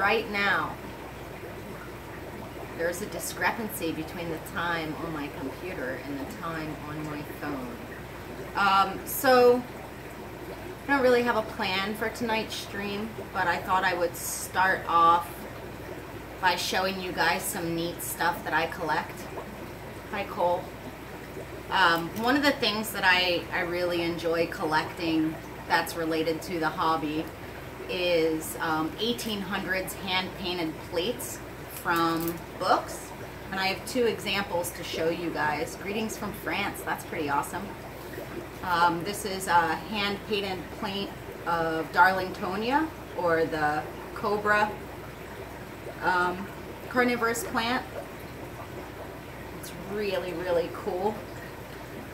right now, there's a discrepancy between the time on my computer and the time on my phone. So I don't really have a plan for tonight's stream, but I thought I would start off by showing you guys some neat stuff that I collect. Hi, Cole. One of the things that I really enjoy collecting that's related to the hobby is 1800s hand-painted plates from books, and I have 2 examples to show you guys. Greetings from France, that's pretty awesome. This is a hand-painted plate of Darlingtonia, or the cobra carnivorous plant. It's really, really cool.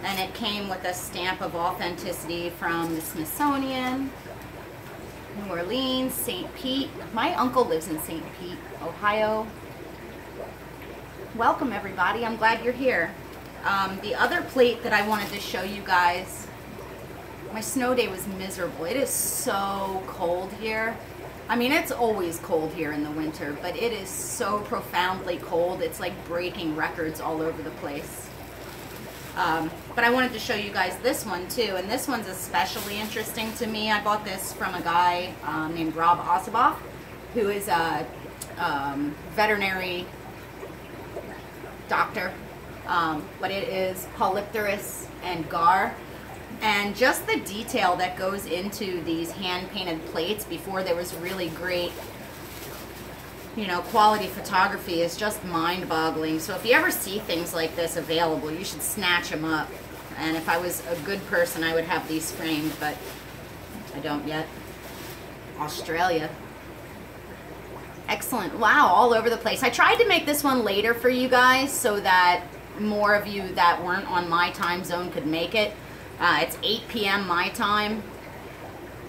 And it came with a stamp of authenticity from the Smithsonian, New Orleans, St. Pete. My uncle lives in St. Pete, Ohio. Welcome everybody, I'm glad you're here. The other plate that I wanted to show you guys, my snow day was miserable. It is so cold here. I mean, it's always cold here in the winter, but it is so profoundly cold. It's like breaking records all over the place. But I wanted to show you guys this one too, and this one's especially interesting to me. I bought this from a guy named Rob Ossoboff, who is a veterinary doctor, but it is Polypterus and Gar, and just the detail that goes into these hand-painted plates before there was really great, you know, quality photography is just mind-boggling. So if you ever see things like this available, you should snatch them up. And if I was a good person, I would have these framed, but I don't yet. Australia. Excellent. Wow, all over the place. I tried to make this one later for you guys so that more of you that weren't on my time zone could make it. It's 8 p.m. my time,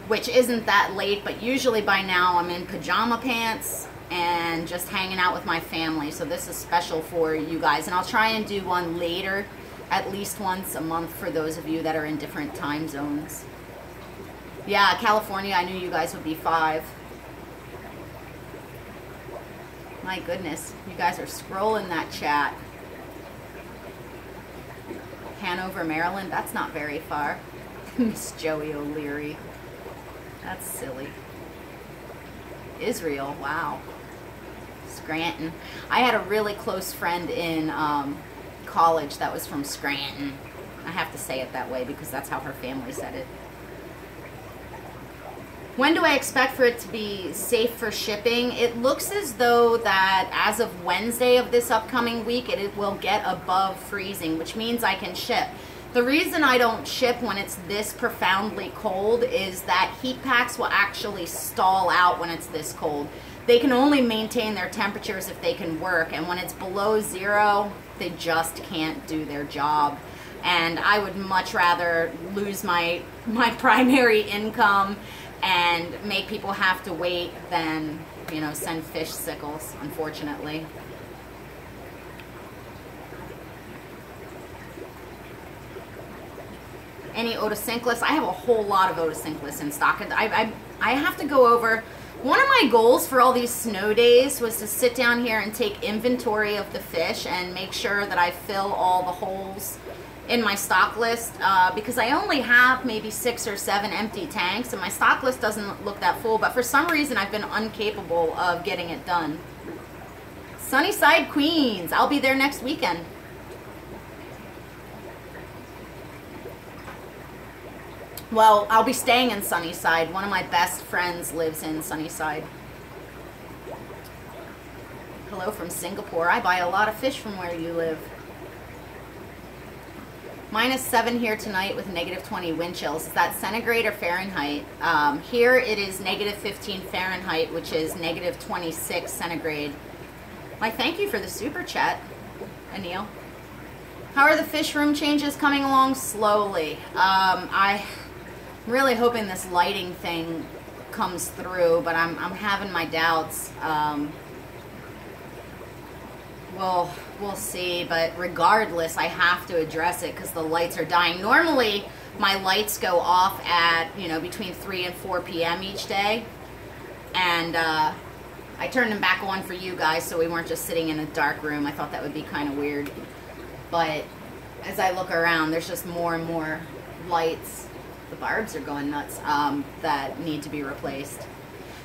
which isn't that late, but usually by now I'm in pajama pants and just hanging out with my family. So this is special for you guys, and I'll try and do one later, at least once a month, for those of you that are in different time zones. Yeah, California, I knew you guys would be 5. My goodness, you guys are scrolling that chat. Hanover, Maryland, that's not very far. Miss Joey O'Leary. That's silly. Israel, wow. Scranton. I had a really close friend in college that was from Scranton. I have to say it that way because that's how her family said it. When do I expect for it to be safe for shipping? It looks as though that as of Wednesday of this upcoming week, it will get above freezing, which means I can ship. The reason I don't ship when it's this profoundly cold is that heat packs will actually stall out when it's this cold. They can only maintain their temperatures if they can work, and when it's below 0, they just can't do their job. And I would much rather lose my primary income and make people have to wait than, you know, send fish sickles, unfortunately. Any otocinclus? I have a whole lot of otocinclus in stock. I have to go over. One of my goals for all these snow days was to sit down here and take inventory of the fish and make sure that I fill all the holes in my stock list, because I only have maybe 6 or 7 empty tanks, and my stock list doesn't look that full, but for some reason I've been incapable of getting it done. Sunnyside, Queens. I'll be there next weekend. Well, I'll be staying in Sunnyside. One of my best friends lives in Sunnyside. Hello from Singapore. I buy a lot of fish from where you live. -7 here tonight with -20 wind chills. Is that centigrade or Fahrenheit? Here it is -15 Fahrenheit, which is -26 centigrade. Why, thank you for the super chat, Anil. How are the fish room changes coming along? Slowly. I'm really hoping this lighting thing comes through, but I'm having my doubts. We'll see, but regardless, I have to address it because the lights are dying. Normally, my lights go off at, you know, between 3 and 4 p.m. each day, and I I turned them back on for you guys so we weren't just sitting in a dark room. I thought that would be kind of weird. But as I look around, there's just more and more lights. The bulbs are going nuts that need to be replaced.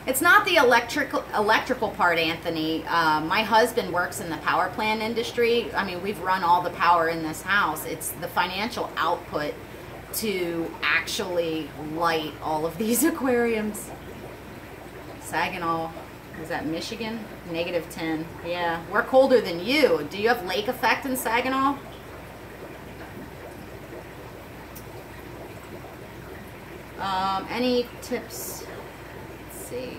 It's not the electrical part, Anthony. My husband works in the power plant industry. I mean, we've run all the power in this house. It's the financial output to actually light all of these aquariums. Saginaw, is that Michigan? -10. Yeah, we're colder than you. Do you have lake effect in Saginaw? Any tips? Let's see.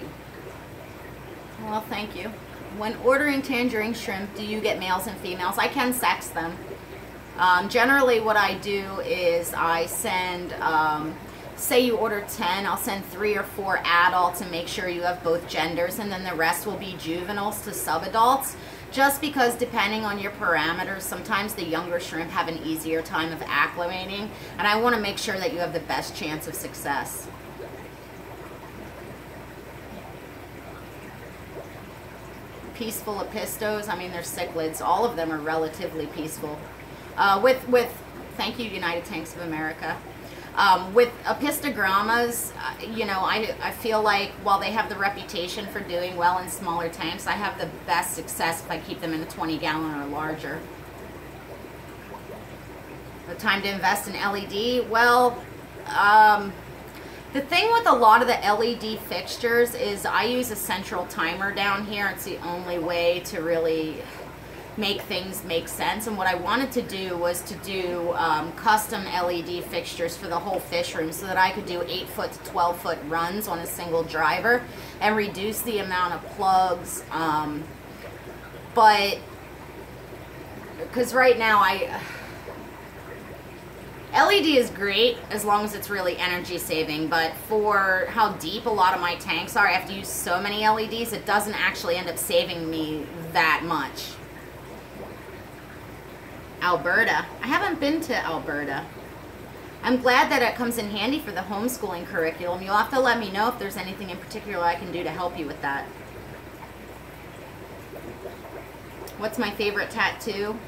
Well, thank you. When ordering tangerine shrimp, do you get males and females? I can sex them. Generally what I do is I send, say you order 10, I'll send 3 or 4 adults and make sure you have both genders, and then the rest will be juveniles to subadults. Just because depending on your parameters, sometimes the younger shrimp have an easier time of acclimating, and I want to make sure that you have the best chance of success. Peaceful apistos, I mean, they're cichlids. All of them are relatively peaceful. Thank you, United Tanks of America. With apistogrammas, you know, I feel like while they have the reputation for doing well in smaller tanks, I have the best success if I keep them in a 20-gallon or larger. The time to invest in LED? Well, the thing with a lot of the LED fixtures is I use a central timer down here. It's the only way to really make things make sense, and what I wanted to do was to do custom LED fixtures for the whole fish room so that I could do 8-foot to 12-foot runs on a single driver and reduce the amount of plugs, but because right now LED is great as long as it's really energy saving, but for how deep a lot of my tanks are, I have to use so many LEDs, it doesn't actually end up saving me that much. Alberta. I haven't been to Alberta. I'm glad that it comes in handy for the homeschooling curriculum. You'll have to let me know if there's anything in particular I can do to help you with that. What's my favorite tattoo?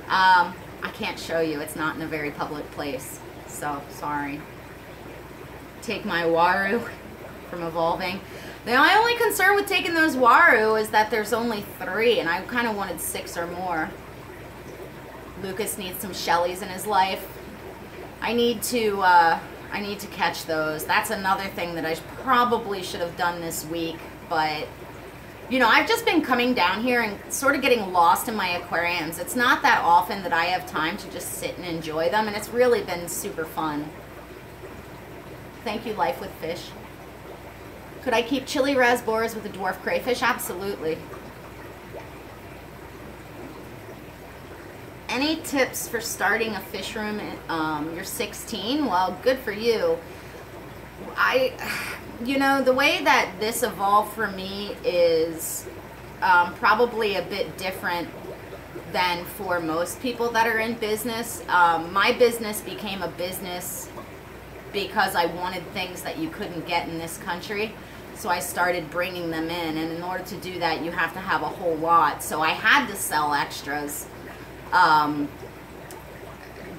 I can't show you. It's not in a very public place. So, sorry. Take my Waru from evolving. My only concern with taking those Waru is that there's only 3, and I kind of wanted 6 or more. Lucas needs some Shelleys in his life. I need to catch those. That's another thing that I probably should have done this week, but you know, I've just been coming down here and sort of getting lost in my aquariums. It's not that often that I have time to just sit and enjoy them, and it's really been super fun. Thank you, Life with Fish. Could I keep chili rasboras with a dwarf crayfish? Absolutely. Any tips for starting a fish room? You're 16? Well, good for you. You know, the way that this evolved for me is probably a bit different than for most people that are in business. My business became a business because I wanted things that you couldn't get in this country. So I started bringing them in, and in order to do that, you have to have a whole lot. So I had to sell extras.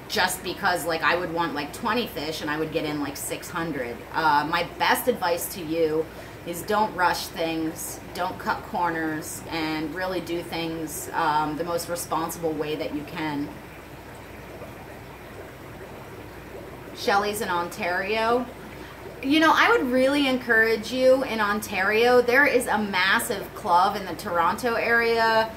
Just because like I would want like 20 fish and I would get in like 600. My best advice to you is don't rush things, don't cut corners, and really do things the most responsible way that you can. Shelley's in Ontario. You know, I would really encourage you in Ontario. There is a massive club in the Toronto area.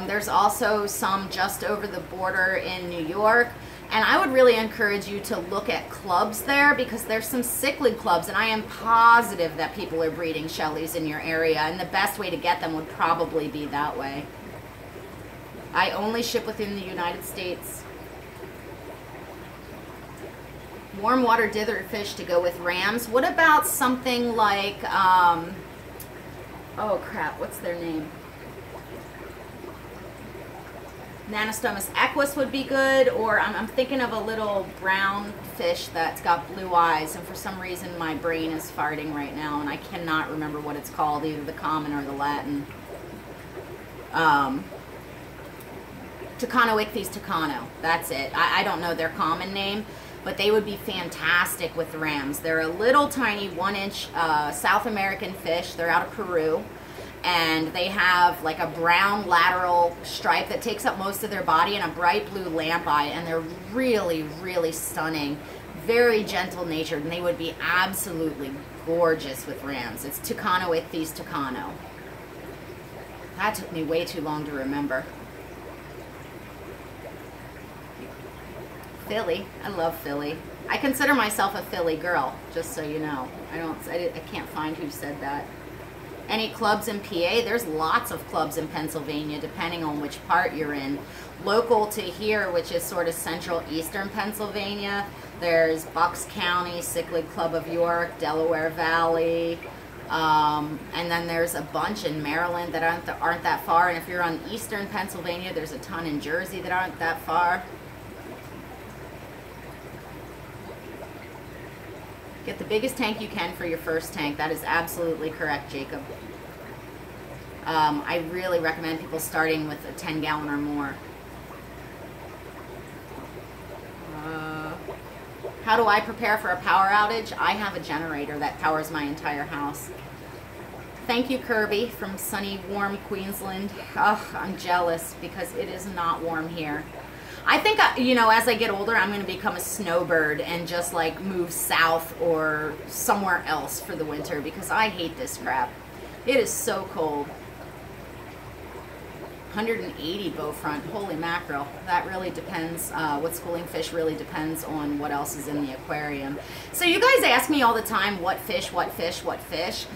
There's also some just over the border in New York, and I would really encourage you to look at clubs there because there's some cichlid clubs, and I am positive that people are breeding Shelleys in your area, and the best way to get them would probably be that way. I only ship within the United States. Warm water dither fish to go with rams. What about something like, oh crap, what's their name? Nanostomus equus would be good, or I'm thinking of a little brown fish that's got blue eyes, and for some reason my brain is farting right now and I cannot remember what it's called, either the common or the Latin. Tucanoichthys tucano, that's it. I don't know their common name, but they would be fantastic with rams. They're a little tiny 1-inch South American fish. They're out of Peru. And they have like a brown lateral stripe that takes up most of their body and a bright blue lamp eye, and they're really, really stunning, very gentle natured, and they would be absolutely gorgeous with rams. It's Tucanoichthys tucano. That took me way too long to remember. Philly, I love Philly. I consider myself a Philly girl, just so you know. I can't find who said that. Any clubs in PA? There's lots of clubs in Pennsylvania, depending on which part you're in. Local to here, which is sort of central eastern Pennsylvania, there's Bucks County, Cichlid Club of York, Delaware Valley, and then there's a bunch in Maryland that aren't that far. And if you're on eastern Pennsylvania, there's a ton in Jersey that aren't that far. Get the biggest tank you can for your first tank. That is absolutely correct, Jacob. I really recommend people starting with a 10-gallon or more. How do I prepare for a power outage? I have a generator that powers my entire house. Thank you, Kirby, from sunny, warm Queensland. Ugh, I'm jealous because it is not warm here. I think, you know, as I get older, I'm going to become a snowbird and just like move south or somewhere else for the winter because I hate this crap. It is so cold. 180 bow front, holy mackerel. That really depends, what schooling fish really depends on what else is in the aquarium. So you guys ask me all the time, what fish, what fish, what fish?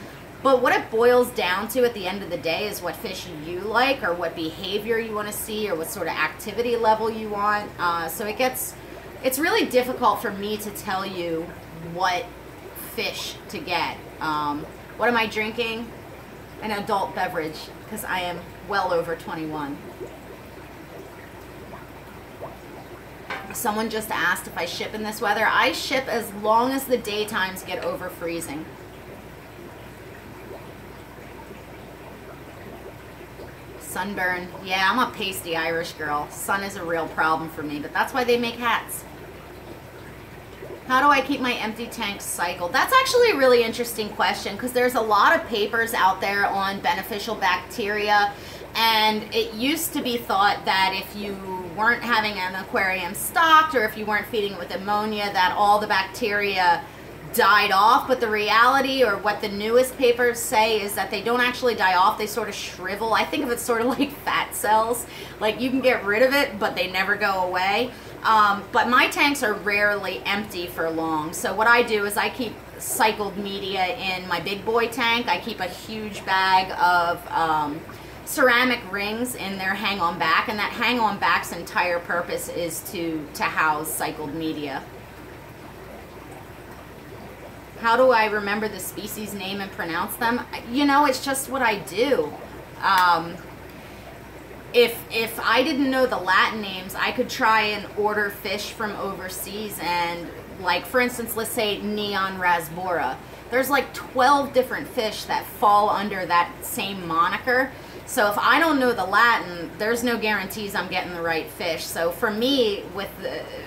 But what it boils down to at the end of the day is what fish you like, or what behavior you want to see, or what sort of activity level you want. So it's really difficult for me to tell you what fish to get. What am I drinking? An adult beverage, because I am well over 21. Someone just asked if I ship in this weather. I ship as long as the daytimes get over freezing. Sunburn. Yeah, I'm a pasty Irish girl. Sun is a real problem for me, but that's why they make hats. How do I keep my empty tanks cycled? That's actually a really interesting question because there's a lot of papers out there on beneficial bacteria, and it used to be thought that if you weren't having an aquarium stocked or if you weren't feeding it with ammonia, that all the bacteria died off. But the reality, or what the newest papers say, is that they don't actually die off. They sort of shrivel. I think of it sort of like fat cells. Like you can get rid of it, but they never go away. But my tanks are rarely empty for long. So what I do is I keep cycled media in my big boy tank. I keep a huge bag of ceramic rings in their hang-on back, and that hang-on back's entire purpose is to house cycled media. How do I remember the species name and pronounce them? You know, it's just what I do. If I didn't know the Latin names, I could try and order fish from overseas, and like, for instance, let's say Neon rasbora. There's like 12 different fish that fall under that same moniker. So if I don't know the Latin, there's no guarantees I'm getting the right fish. So for me, with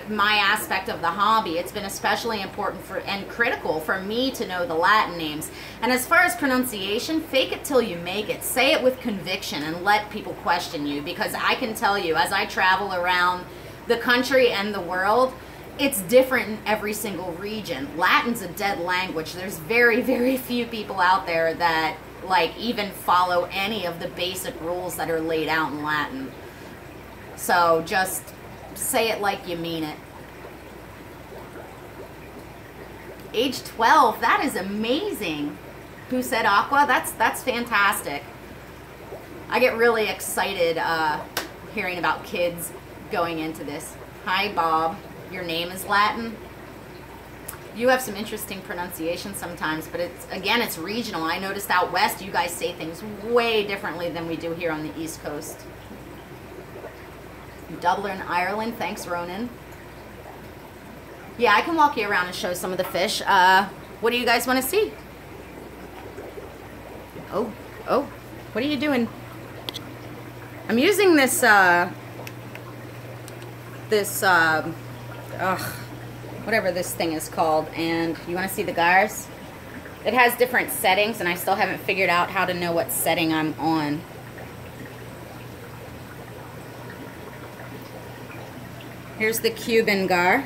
my aspect of the hobby, it's been especially important and critical for me to know the Latin names. And as far as pronunciation, fake it till you make it. Say it with conviction and let people question you, because I can tell you, as I travel around the country and the world, it's different in every single region. Latin's a dead language. There's very, very few people out there that like even follow any of the basic rules that are laid out in Latin. So just say it like you mean it. Age 12, that is amazing. Who said aqua? That's fantastic. I get really excited hearing about kids going into this. Hi Bob, your name is Latin. You have some interesting pronunciation sometimes, but it's regional. I noticed out west you guys say things way differently than we do here on the East Coast. Dublin, Ireland. Thanks, Ronan. Yeah, I can walk you around and show some of the fish. What do you guys want to see? Oh, what are you doing? I'm using this, whatever this thing is called, and you want to see the gyres? It has different settings, and I still haven't figured out how to know what setting I'm on. Here's the Cuban gar.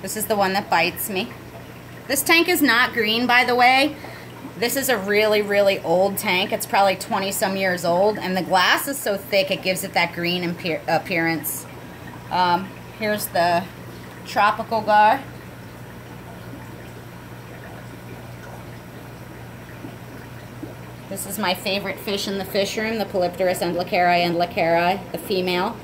This is the one that bites me. This tank is not green, by the way. This is a really, really old tank. It's probably 20-some years old, and the glass is so thick it gives it that green appearance. Here's the tropical gar. This is my favorite fish in the fish room, the Polypterus endlicari, the female.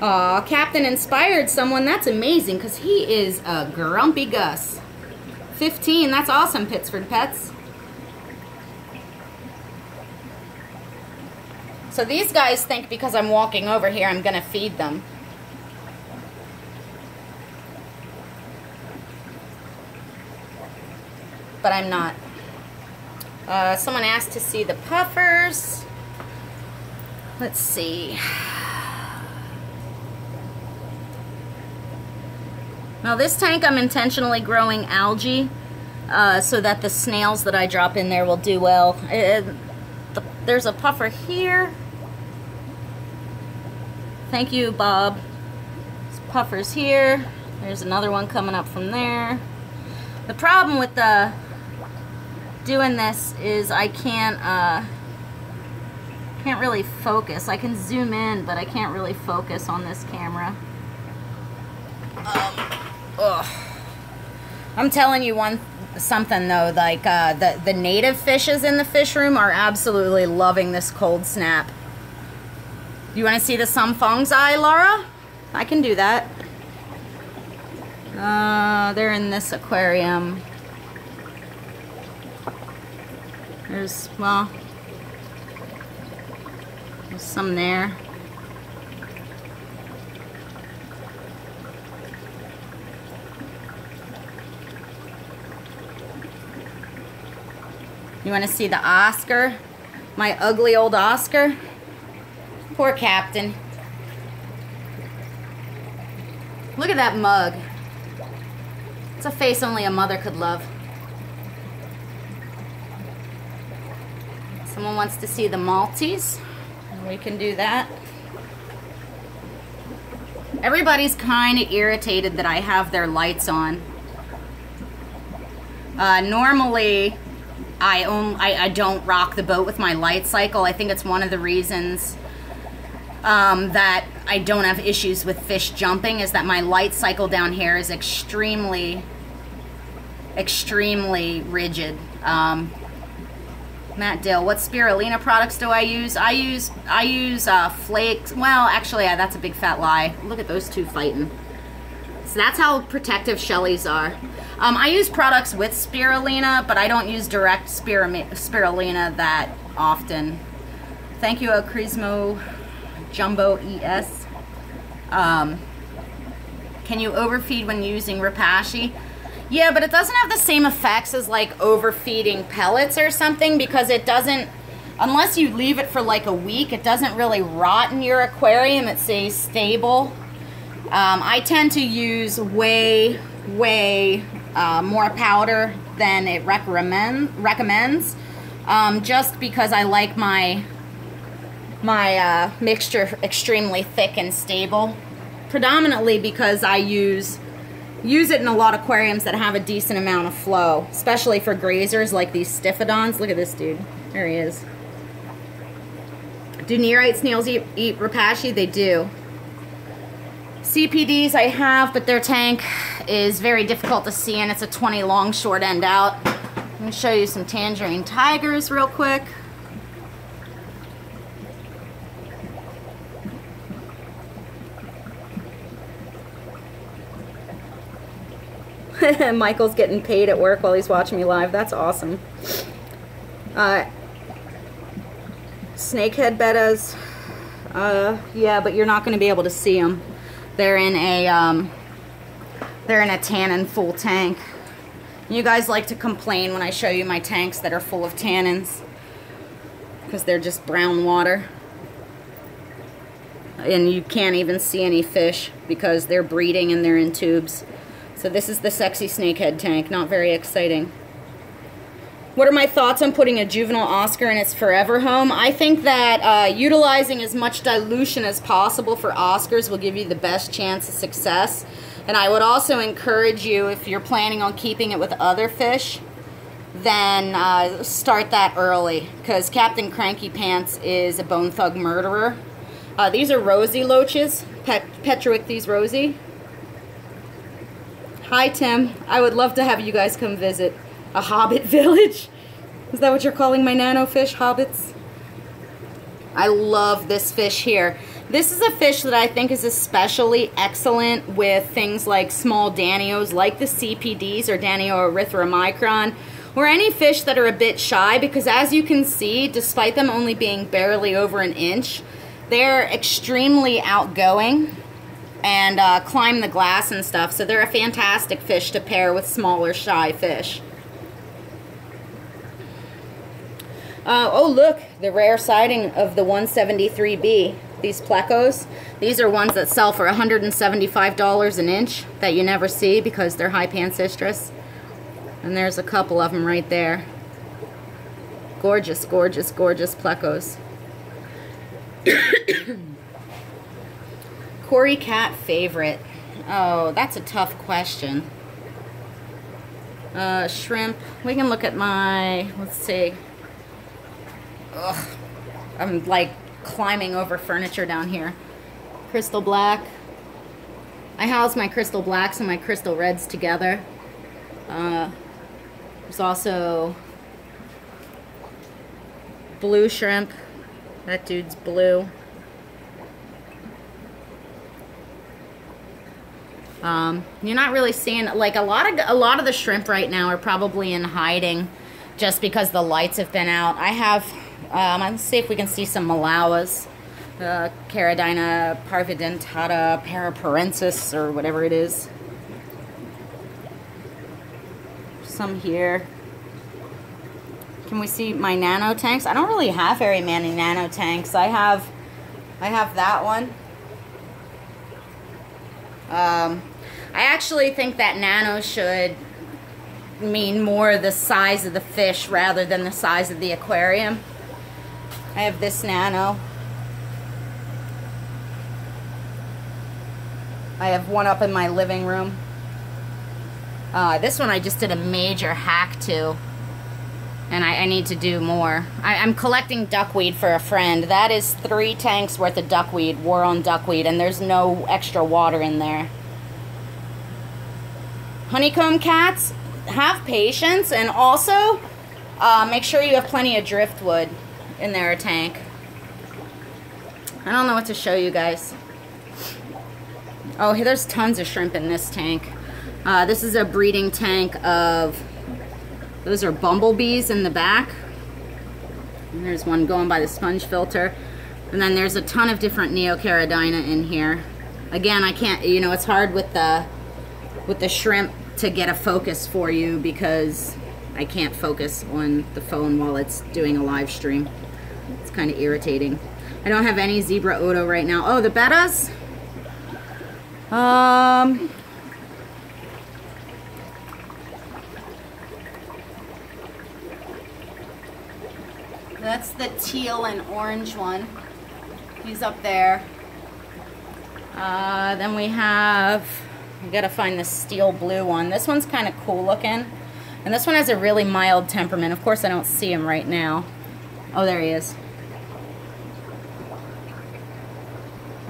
Aw, Captain inspired someone. That's amazing, because he is a grumpy Gus. 15, that's awesome, Pittsford Pets. So these guys think because I'm walking over here, I'm going to feed them. But I'm not. Someone asked to see the puffers. Let's see. Now this tank I'm intentionally growing algae so that the snails that I drop in there will do well. There's a puffer here. Thank you, Bob. There's puffers here. There's another one coming up from there. The problem with doing this is I can't really focus. I can zoom in, but I can't really focus on this camera. I'm telling you something though, like the native fishes in the fish room are absolutely loving this cold snap. You want to see the Sumfong's-eye, Laura? I can do that. They're in this aquarium. There's some there. You want to see the Oscar? My ugly old Oscar? Poor Captain. Look at that mug. It's a face only a mother could love. Someone wants to see the Maltese. We can do that. Everybody's kind of irritated that I have their lights on. Normally, I don't rock the boat with my light cycle. I think it's one of the reasons that I don't have issues with fish jumping is that my light cycle down here is extremely rigid. Matt Dill, what spirulina products do I use? I use flakes. Well, actually, that's a big fat lie. Look at those two fighting. So that's how protective Shelleys are. I use products with spirulina, but I don't use direct spirulina that often. Thank you, Acrismo Jumbo ES. Can you overfeed when using Repashy? Yeah, but it doesn't have the same effects as like overfeeding pellets or something, because it doesn't, unless you leave it for like a week, it doesn't really rot in your aquarium. It stays stable. I tend to use way more powder than it recommends, just because I like my mixture extremely thick and stable, predominantly because I use it in a lot of aquariums that have a decent amount of flow, especially for grazers like these Stiphodons. Look at this dude. There he is. Do nearite snails eat Repashy? They do. CPDs I have, but their tank is very difficult to see, and it's a 20 long short end out. Let me show you some tangerine tigers real quick. Michael's getting paid at work while he's watching me live. That's awesome. snakehead bettas. Yeah, but you're not going to be able to see them. They're in a tannin full tank. You guys like to complain when I show you my tanks that are full of tannins because they're just brown water. And you can't even see any fish because they're breeding and they're in tubes. So this is the sexy snakehead tank. Not very exciting. What are my thoughts on putting a juvenile Oscar in its forever home? I think that utilizing as much dilution as possible for Oscars will give you the best chance of success. And I would also encourage you, if you're planning on keeping it with other fish, then start that early. Because Captain Cranky Pants is a bone thug murderer. These are rosy loaches, Petroichthys rosy. Hi Tim, I would love to have you guys come visit a hobbit village. Is that what you're calling my nano fish, hobbits? I love this fish here. This is a fish that I think is especially excellent with things like small danios, like the CPDs or Danio erythromicron, or any fish that are a bit shy, because as you can see, despite them only being barely over an inch, they're extremely outgoing and climb the glass and stuff, so they're a fantastic fish to pair with smaller, shy fish. Oh look, the rare sighting of the 173B. These plecos. These are ones that sell for $175 an inch that you never see because they're high pancistrus. And there's a couple of them right there. Gorgeous, gorgeous, gorgeous plecos. Cory cat favorite. Oh, that's a tough question. Shrimp. We can look at my, let's see. Ugh, I'm like climbing over furniture down here. Crystal black. I house my crystal blacks and my crystal reds together. There's also blue shrimp. That dude's blue. You're not really seeing, like, a lot of the shrimp right now are probably in hiding just because the lights have been out. I have, let's see if we can see some Malawas. Caridina parvidentata paraparensis, or whatever it is. Some here. Can we see my nano tanks? I don't really have very many nano tanks. I have that one. I actually think that nano should mean more the size of the fish rather than the size of the aquarium. I have this nano. I have one up in my living room. This one I just did a major hack to, and I need to do more. I'm collecting duckweed for a friend. That is 3 tanks worth of duckweed, war on duckweed, and there's no extra water in there. Honeycomb cats, have patience, and also make sure you have plenty of driftwood in their tank. I don't know what to show you guys. Oh, there's tons of shrimp in this tank. This is a breeding tank of, those are bumblebees in the back. And there's one going by the sponge filter. And then there's a ton of different Neocaridina in here. Again, I can't, you know, it's hard with the shrimp to get a focus for you because I can't focus on the phone while it's doing a live stream. It's kind of irritating. I don't have any zebra odo right now. Oh, the bettas? That's the teal and orange one. He's up there. Then we have, we gotta find the steel blue one. This one's kind of cool looking. And this one has a really mild temperament. Of course I don't see him right now. Oh, there he is.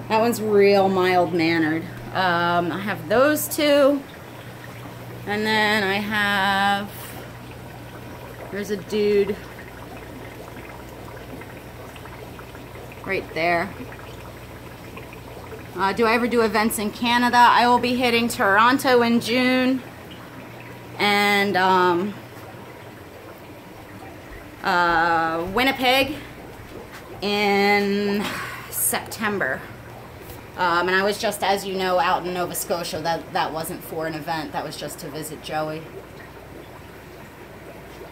That one's real mild-mannered. I have those two. And then I have, there's a dude right there. Do I ever do events in Canada? I will be hitting Toronto in June. And Winnipeg in September. And I was just, as you know, out in Nova Scotia. That wasn't for an event. That was just to visit Joey.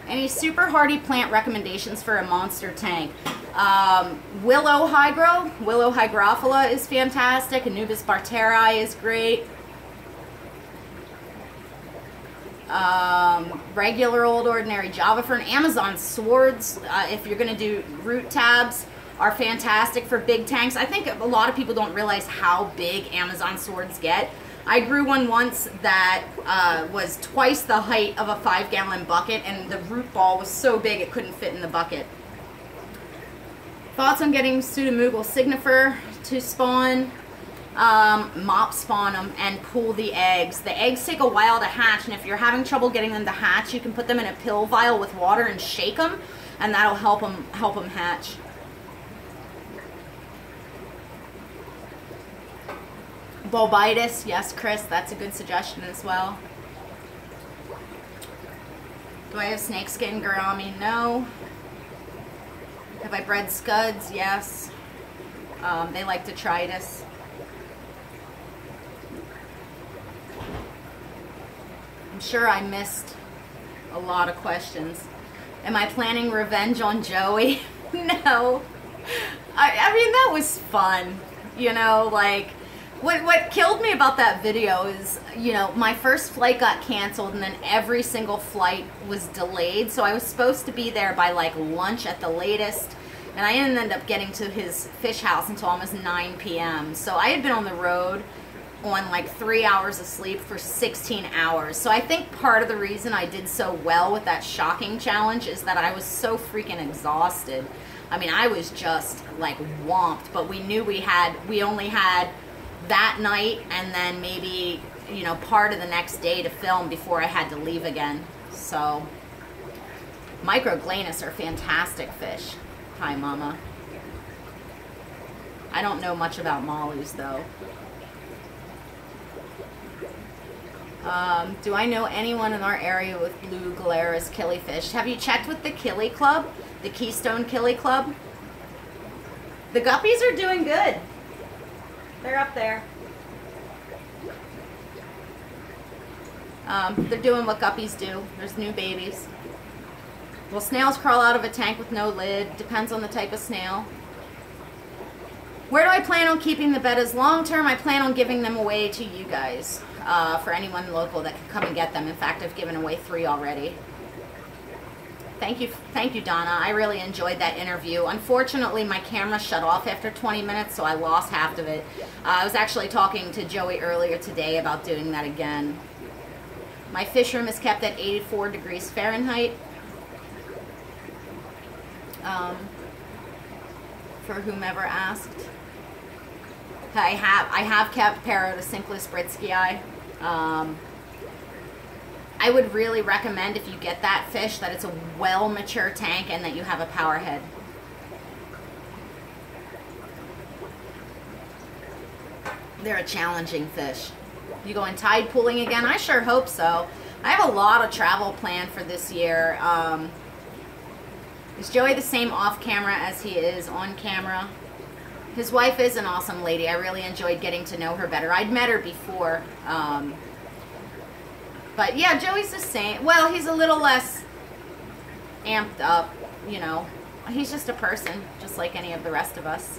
Any super hardy plant recommendations for a monster tank? Willow hygrophila is fantastic. Anubis barteri is great. Regular old ordinary Java fern. Amazon swords, if you're going to do root tabs, are fantastic for big tanks. I think a lot of people don't realize how big Amazon swords get. I grew one once that was twice the height of a 5-gallon bucket, and the root ball was so big it couldn't fit in the bucket. Thoughts on getting Pseudomugil signifer to spawn? Mop spawn them and pull the eggs. The eggs take a while to hatch, and if you're having trouble getting them to hatch, you can put them in a pill vial with water and shake them, and that'll help them hatch. Bulbitis, yes, Chris, that's a good suggestion as well. Do I have snakeskin gourami? No. Have I bred scuds? Yes. They like detritus. I'm sure I missed a lot of questions. Am I planning revenge on Joey? No. I mean, that was fun. You know, like, what killed me about that video is, you know, my first flight got canceled and then every single flight was delayed. So I was supposed to be there by like lunch at the latest. And I didn't end up getting to his fish house until almost 9 p.m. So I had been on the road on like 3 hours of sleep for 16 hours. So I think part of the reason I did so well with that shocking challenge is that I was so freaking exhausted. I mean, I was just like whomped, but we knew we only had that night and then maybe, you know, part of the next day to film before I had to leave again. So microglanus are fantastic fish. Hi, Mama. I don't know much about mollies though. Do I know anyone in our area with blue Galeras killifish? Have you checked with the Killie Club? The Keystone Killie Club? The guppies are doing good. They're up there. They're doing what guppies do. There's new babies. Will snails crawl out of a tank with no lid? Depends on the type of snail. Where do I plan on keeping the bettas long term? I plan on giving them away to you guys. For anyone local that can come and get them. In fact, I've given away 3 already. Thank you, Donna. I really enjoyed that interview. Unfortunately, my camera shut off after 20 minutes, so I lost half of it. I was actually talking to Joey earlier today about doing that again. My fish room is kept at 84 degrees Fahrenheit. For whomever asked. I have kept Parodicynclus britzkii. I would really recommend, if you get that fish, that it's a well-mature tank and that you have a power head. They're a challenging fish. You going tide pooling again? I sure hope so. I have a lot of travel planned for this year. Is Joey the same off camera as he is on camera? His wife is an awesome lady. I really enjoyed getting to know her better. I'd met her before. But yeah, Joey's the same. Well, he's a little less amped up, you know. He's just a person, just like any of the rest of us.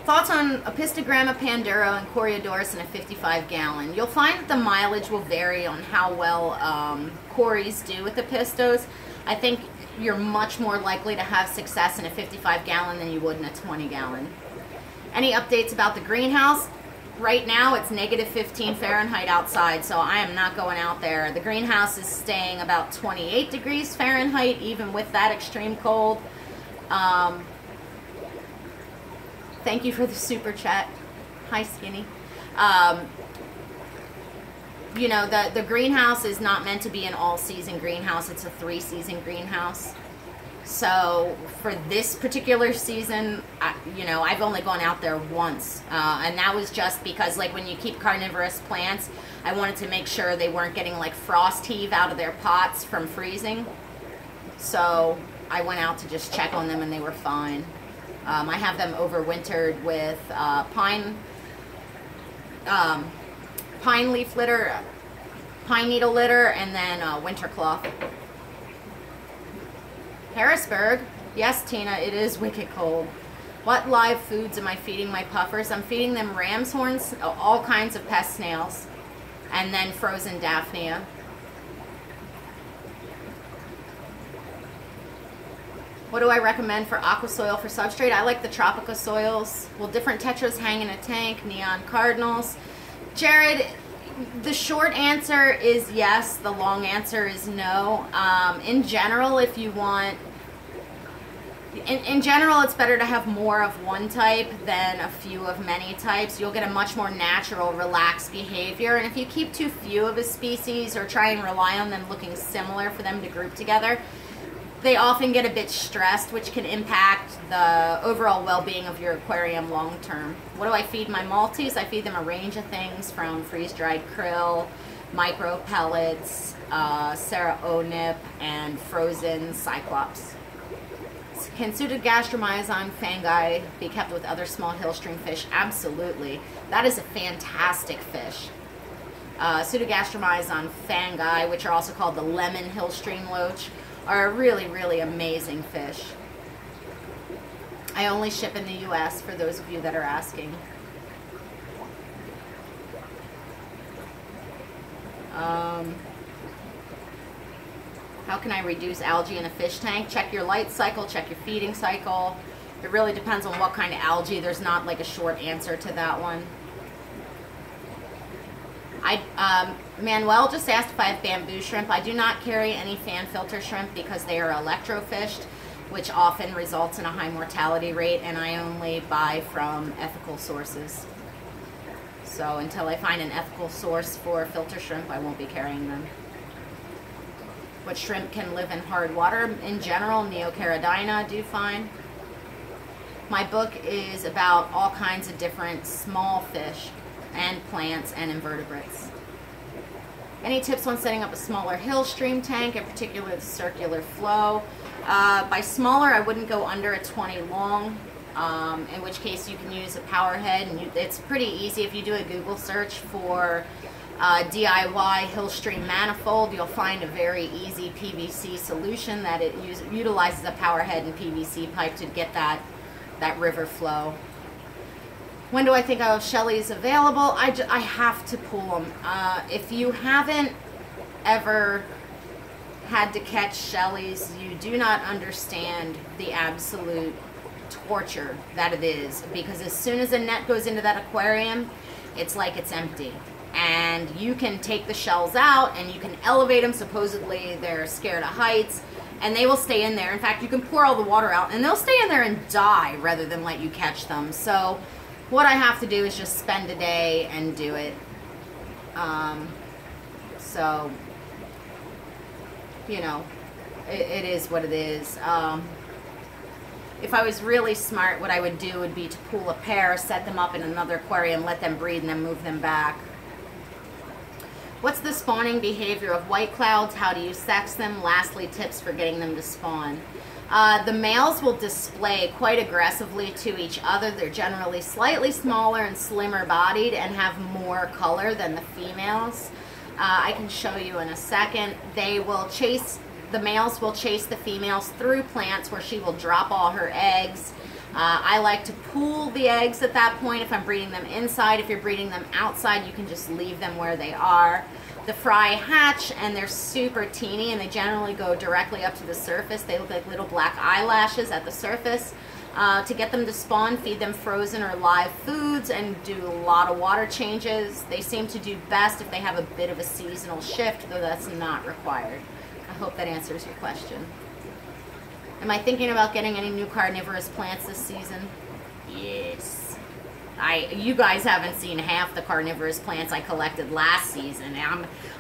Thoughts on Apistogramma panduro and Coreodoris in a 55-gallon. You'll find that the mileage will vary on how well Cories do with the pistos. I think you're much more likely to have success in a 55-gallon than you would in a 20-gallon. Any updates about the greenhouse? Right now it's negative 15 Fahrenheit outside, so I am not going out there. The greenhouse is staying about 28 degrees Fahrenheit, even with that extreme cold. Thank you for the super chat. Hi, Skinny. You know, the greenhouse is not meant to be an all-season greenhouse. It's a 3-season greenhouse. So for this particular season, you know, I've only gone out there once. And that was just because, like, when you keep carnivorous plants, I wanted to make sure they weren't getting, like, frost heave out of their pots from freezing. So I went out to just check on them and they were fine. I have them overwintered with pine leaf litter, pine needle litter, and then winter cloth. Harrisburg, yes, Tina, it is wicked cold. What live foods am I feeding my puffers? I'm feeding them ram's horns, all kinds of pest snails, and then frozen daphnia. What do I recommend for aqua soil for substrate? I like the Tropica soils. Will different tetras hang in a tank? Neon cardinals. Jared, the short answer is yes. The long answer is no. In general, if you want... In general, it's better to have more of one type than a few of many types. You'll get a much more natural, relaxed behavior. And if you keep too few of a species or try and rely on them looking similar for them to group together, they often get a bit stressed, which can impact the overall well-being of your aquarium long term. What do I feed my Maltese? I feed them a range of things from freeze-dried krill, micro pellets, Sarah Onip, and frozen cyclops. Can pseudogastromyzon fungi be kept with other small hill stream fish? Absolutely. That is a fantastic fish. Pseudogastromyzon fungi, which are also called the lemon hill stream loach, are a really, really amazing fish. I only ship in the US for those of you that are asking. How can I reduce algae in a fish tank? Check your light cycle, check your feeding cycle. It really depends on what kind of algae. There's not like a short answer to that one. Manuel just asked if I have bamboo shrimp. I do not carry any fan filter shrimp because they are electrofished, which often results in a high mortality rate, and I only buy from ethical sources. So until I find an ethical source for filter shrimp, I won't be carrying them. What shrimp can live in hard water? In general, Neocaridina do fine. My book is about all kinds of different small fish and plants and invertebrates. Any tips on setting up a smaller hill stream tank, in particular the circular flow? By smaller, I wouldn't go under a 20 long, in which case you can use a power head, and it's pretty easy. If you do a Google search for DIY hill stream manifold, you'll find a very easy PVC solution that it utilizes a power head and PVC pipe to get that river flow. When do I think I'll have Shelleys available? I have to pull them. If you haven't ever had to catch Shelleys, you do not understand the absolute torture that it is, because as soon as a net goes into that aquarium, it's like it's empty. And you can take the shells out and you can elevate them. Supposedly they're scared of heights, and they will stay in there. In fact, you can pour all the water out and they'll stay in there and die rather than let you catch them. So what I have to do is just spend a day and do it. So, you know, it is what it is. If I was really smart, what I would do would be to pool a pair, set them up in another aquarium, let them breed, and then move them back. What's the spawning behavior of white clouds? How do you sex them? Lastly, tips for getting them to spawn. The males will display quite aggressively to each other. They're generally slightly smaller and slimmer bodied and have more color than the females. I can show you in a second. The males will chase the females through plants where she will drop all her eggs. I like to pool the eggs at that point if I'm breeding them inside. If you're breeding them outside, you can just leave them where they are. The fry hatch, and they're super teeny, and they generally go directly up to the surface. They look like little black eyelashes at the surface. To get them to spawn, feed them frozen or live foods and do a lot of water changes. They seem to do best if they have a bit of a seasonal shift, though that's not required. I hope that answers your question. Am I thinking about getting any new carnivorous plants this season? Yes. You guys haven't seen half the carnivorous plants I collected last season.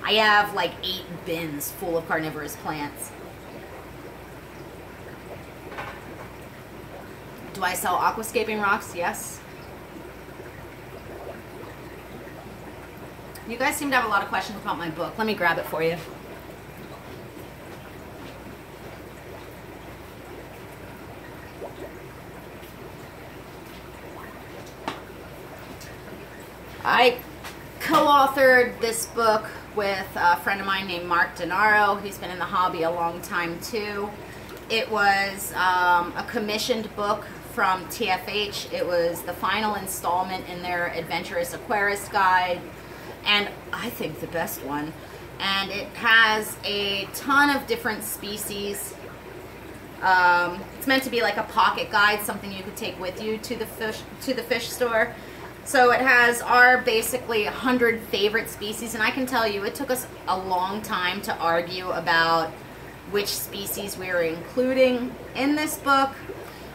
I have like 8 bins full of carnivorous plants. Do I sell aquascaping rocks? Yes. You guys seem to have a lot of questions about my book. Let me grab it for you. I co-authored this book with a friend of mine named Mark Denaro. He's been in the hobby a long time too. It was a commissioned book from TFH. It was the final installment in their Adventurous Aquarist Guide, and I think the best one. And it has a ton of different species. It's meant to be like a pocket guide, something you could take with you to the fish store. So it has our basically 100 favorite species, and I can tell you it took us a long time to argue about which species we were including in this book.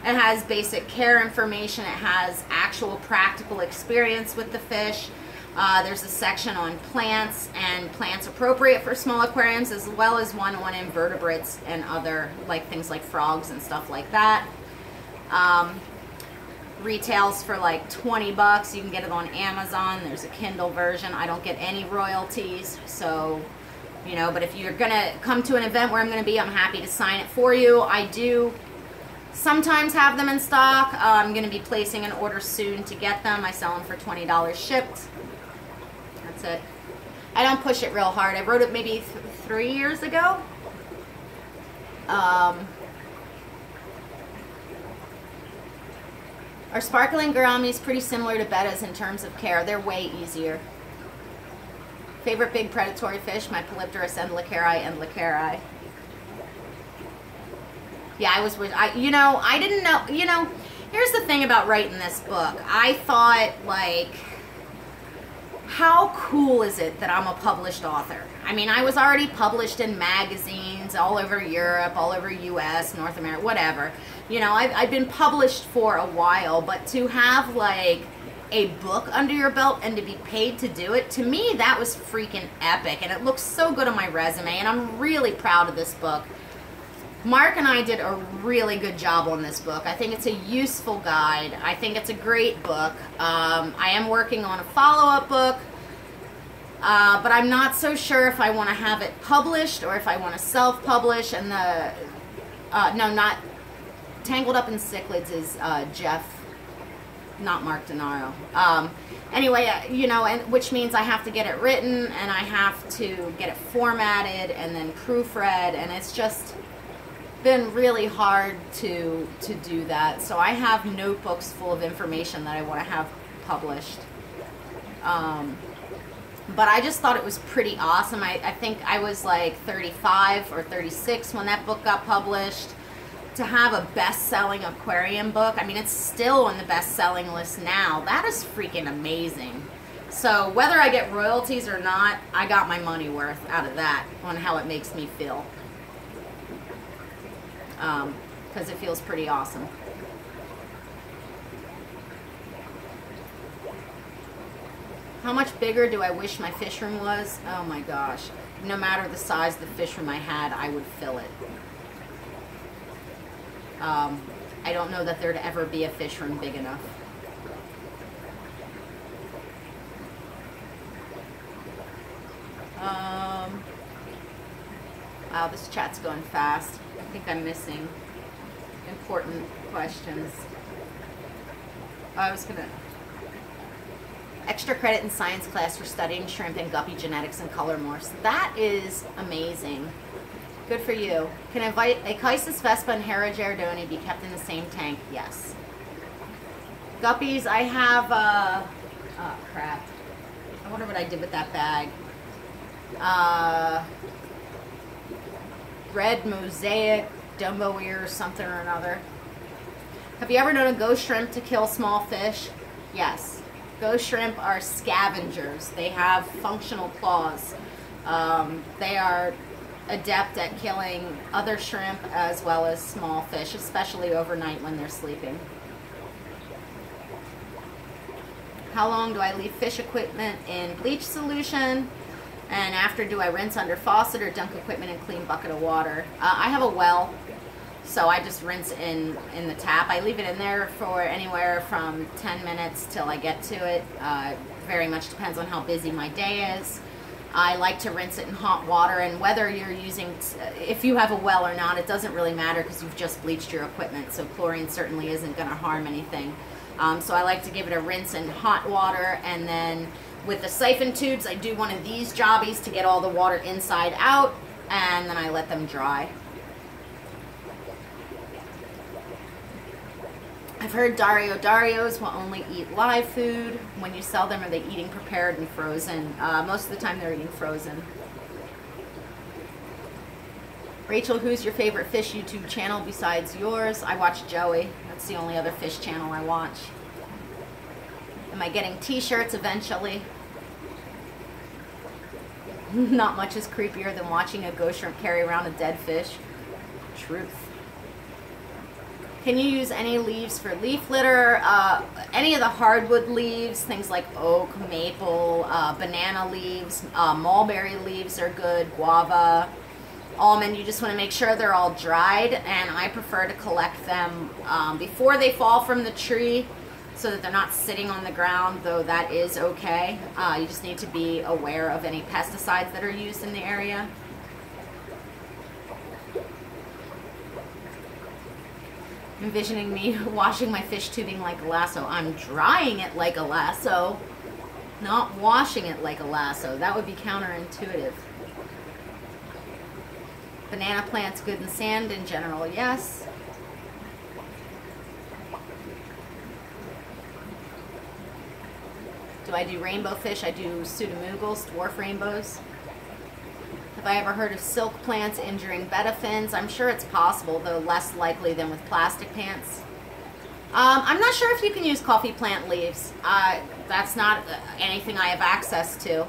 It has basic care information. It has actual practical experience with the fish. There's a section on plants and plants appropriate for small aquariums, as well as one on invertebrates and other like things like frogs and stuff like that. Retails for like 20 bucks. You can get it on Amazon. There's a Kindle version. I don't get any royalties, so you know, but if you're gonna come to an event where I'm gonna be, I'm happy to sign it for you. I do sometimes have them in stock. I'm gonna be placing an order soon to get them. I sell them for $20 shipped. That's it. I don't push it real hard. I wrote it maybe 3 years ago. Our sparkling gouramis pretty similar to bettas in terms of care. They're way easier. Favorite big predatory fish, my Polypterus endliceri. Yeah, I didn't know, here's the thing about writing this book. I thought, like, how cool is it that I'm a published author? I mean, I was already published in magazines all over Europe, all over US, North America, whatever. You know, I've been published for a while, but to have, like, a book under your belt and to be paid to do it, to me, that was freaking epic. And it looks so good on my resume, and I'm really proud of this book. Mark and I did a really good job on this book. I think it's a useful guide. I think it's a great book. I am working on a follow-up book, but I'm not so sure if I want to have it published or if I want to self-publish. And no, not Tangled Up in Cichlids is Jeff, not Mark Denaro. Anyway, you know, and which means I have to get it written, and I have to get it formatted and then proofread, and it's just been really hard to do that. So I have notebooks full of information that I want to have published. But I just thought it was pretty awesome. I think I was like 35 or 36 when that book got published. To have a best-selling aquarium book, I mean, it's still on the best-selling list now. That is freaking amazing. So whether I get royalties or not, I got my money worth out of that on how it makes me feel. Because it feels pretty awesome. How much bigger do I wish my fish room was? Oh my gosh. No matter the size of the fish room I had, I would fill it. I don't know that there'd ever be a fish room big enough. Wow, this chat's going fast. I think I'm missing important questions. I was gonna... Extra credit in science class for studying shrimp and guppy genetics and color morphs. That is amazing. Good for you. Can Echeisis vespa and Heragiardoni be kept in the same tank? Yes. Guppies, I have, oh crap. I wonder what I did with that bag. Red mosaic, Dumbo ear, something or another. Have you ever known a ghost shrimp to kill small fish? Yes. Ghost shrimp are scavengers. They have functional claws. They are adept at killing other shrimp as well as small fish, especially overnight when they're sleeping. How long do I leave fish equipment in bleach solution? And after, do I rinse under faucet or dunk equipment in clean bucket of water? I have a well, so I just rinse in the tap. I leave it in there for anywhere from 10 minutes till I get to it. Very much depends on how busy my day is. I like to rinse it in hot water, and whether you're using, if you have a well or not, it doesn't really matter because you've just bleached your equipment, so chlorine certainly isn't going to harm anything. So I like to give it a rinse in hot water, and then with the siphon tubes, I do one of these jobbies to get all the water inside out, and then I let them dry. I've heard Darios will only eat live food. When you sell them, are they eating prepared and frozen? Most of the time they're eating frozen. Rachel, who's your favorite fish YouTube channel besides yours? I watch Joey. That's the only other fish channel I watch. Am I getting t-shirts eventually? Not much is creepier than watching a ghost shrimp carry around a dead fish. Truth. Can you use any leaves for leaf litter? Any of the hardwood leaves, things like oak, maple, banana leaves, mulberry leaves are good, guava, almond. You just want to make sure they're all dried, and I prefer to collect them before they fall from the tree so that they're not sitting on the ground, though that is okay. You just need to be aware of any pesticides that are used in the area. Envisioning me washing my fish tubing like a lasso. I'm drying it like a lasso, not washing it like a lasso. That would be counterintuitive. Banana plants good in sand in general, yes. Do I do rainbow fish? I do pseudomugals, dwarf rainbows. Have I ever heard of silk plants injuring betta fins? I'm sure it's possible, though less likely than with plastic plants. I'm not sure if you can use coffee plant leaves. That's not anything I have access to.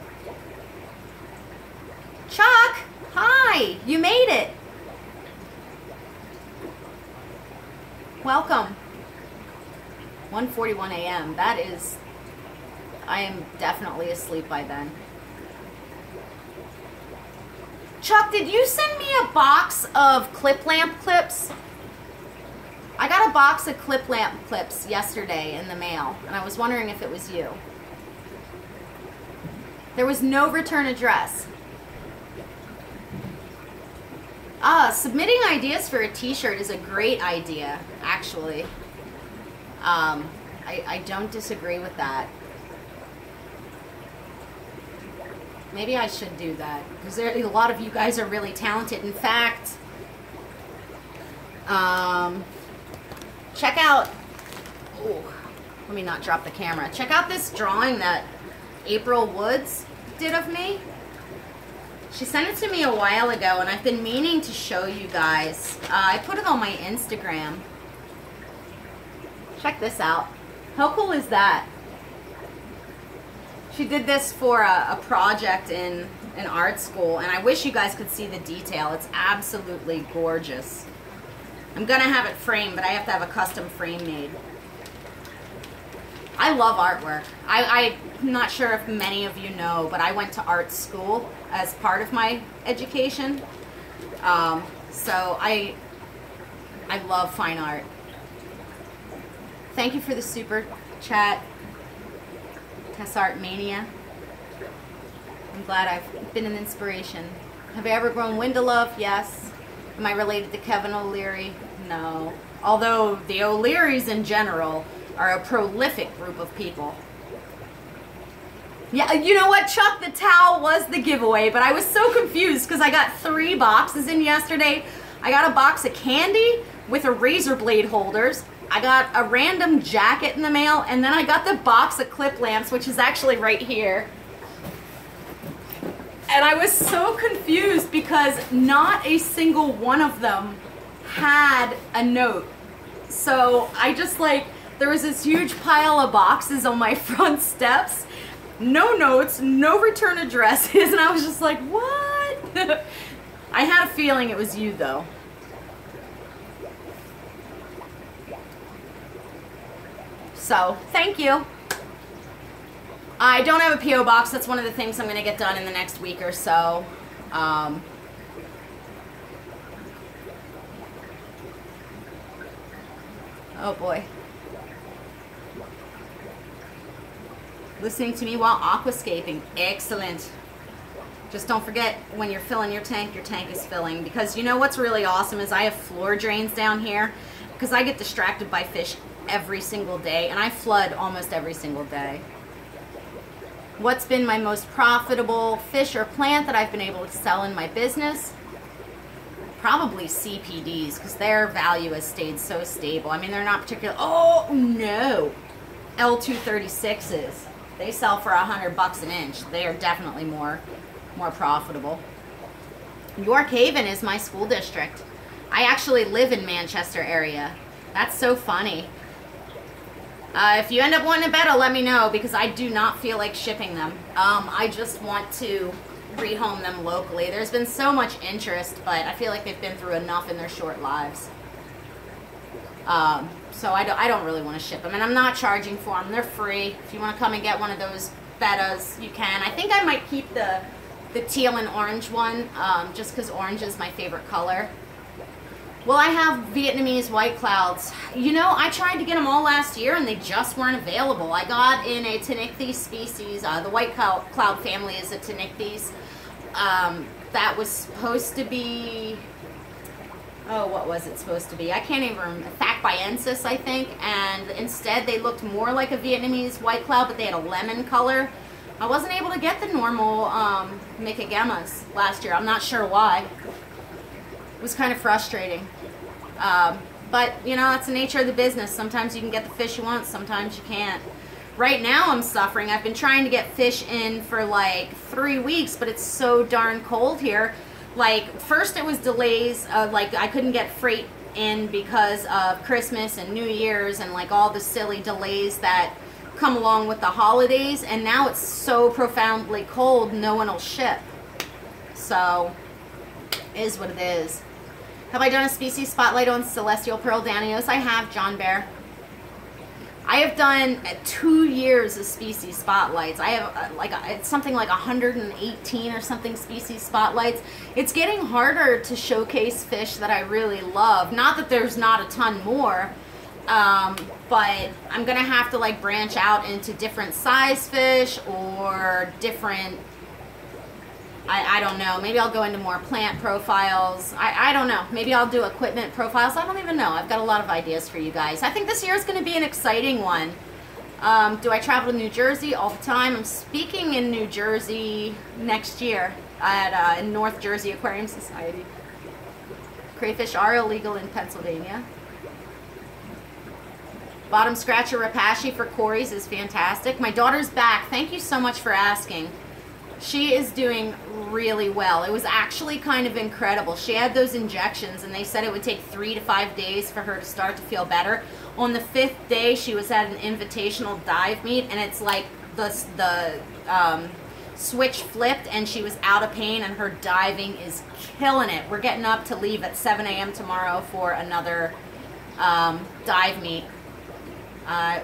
Chuck, hi, you made it. Welcome. 1:41 a.m. That is, I am definitely asleep by then. Chuck, did you send me a box of clip lamp clips? I got a box of clip lamp clips yesterday in the mail, and I was wondering if it was you. There was no return address. Submitting ideas for a t-shirt is a great idea, actually. I don't disagree with that. Maybe I should do that, because a lot of you guys are really talented. In fact, check out, oh, let me not drop the camera. Check out this drawing that April Woods did of me. She sent it to me a while ago, and I've been meaning to show you guys. I put it on my Instagram. Check this out. How cool is that? She did this for a project in art school, and I wish you guys could see the detail. It's absolutely gorgeous. I'm gonna have it framed, but I have to have a custom frame made. I love artwork. I'm not sure if many of you know, but I went to art school as part of my education. So I love fine art. Thank you for the super chat. Art Mania. I'm glad I've been an inspiration. Have I ever grown Windalove? Yes. Am I related to Kevin O'Leary? No. Although the O'Learys in general are a prolific group of people. Yeah, you know what, Chuck? The towel was the giveaway, but I was so confused because I got 3 boxes in yesterday. I got a box of candy with a razor blade holders. I got a random jacket in the mail, and then I got the box of clip lamps, which is actually right here. And I was so confused because not a single one of them had a note. So I just there was this huge pile of boxes on my front steps, no notes, no return addresses, and I was just like, what? I had a feeling it was you, though. So, thank you. I don't have a P.O. box. That's one of the things I'm going to get done in the next week or so. Oh boy. Listening to me while aquascaping. Excellent. Just don't forget, when you're filling your tank is filling. Because you know what's really awesome is I have floor drains down here. Because I get distracted by fish every single day, and I flood almost every single day. What's been my most profitable fish or plant that I've been able to sell in my business? Probably CPDs, because their value has stayed so stable. I mean, they're not particular. Oh no, L236s. They sell for $100 an inch. They are definitely more profitable. York Haven is my school district. I actually live in Manchester area. That's so funny. If you end up wanting a betta, let me know, because I do not feel like shipping them. I just want to rehome them locally. There's been so much interest, but I feel like they've been through enough in their short lives. So I don't really want to ship them, and I'm not charging for them. They're free. If you want to come and get one of those bettas, you can. I think I might keep the teal and orange one, just because orange is my favorite color. Well, I have Vietnamese white clouds. You know, I tried to get them all last year and they just weren't available. I got in a Tanichthyes species. The white cloud family is a Tanichthyes. That was supposed to be, oh, what was it supposed to be? I can't even remember. Thacbiensis, I think. And instead they looked more like a Vietnamese white cloud, but they had a lemon color. I wasn't able to get the normal Mycogemas last year. I'm not sure why. It was kind of frustrating. But, you know, that's the nature of the business. Sometimes you can get the fish you want, sometimes you can't. Right now I'm suffering. I've been trying to get fish in for like 3 weeks, but it's so darn cold here. Like, first it was delays, like I couldn't get freight in because of Christmas and New Year's and like all the silly delays that come along with the holidays, and now it's so profoundly cold no one will ship. So, it is what it is. Have I done a species spotlight on celestial pearl danios? I have, John Bear. I have done 2 years of species spotlights. I have it's something like 118 or something species spotlights. It's getting harder to showcase fish that I really love. Not that there's not a ton more, but I'm gonna have to like branch out into different size fish or different, I don't know, maybe I'll go into more plant profiles. I don't know, maybe I'll do equipment profiles. I don't even know. I've got a lot of ideas for you guys. I think this year is going to be an exciting one. Do I travel to New Jersey all the time? I'm speaking in New Jersey next year at North Jersey Aquarium Society. Crayfish are illegal in Pennsylvania. Bottom scratcher rapashi for Corey's is fantastic. My daughter's back. Thank you so much for asking. She is doing really well. It was actually kind of incredible. She had those injections and they said it would take 3 to 5 days for her to start to feel better. On the 5th day, she was at an invitational dive meet, and it's like the switch flipped and she was out of pain, and her diving is killing it. We're getting up to leave at 7 a.m. tomorrow for another dive meet,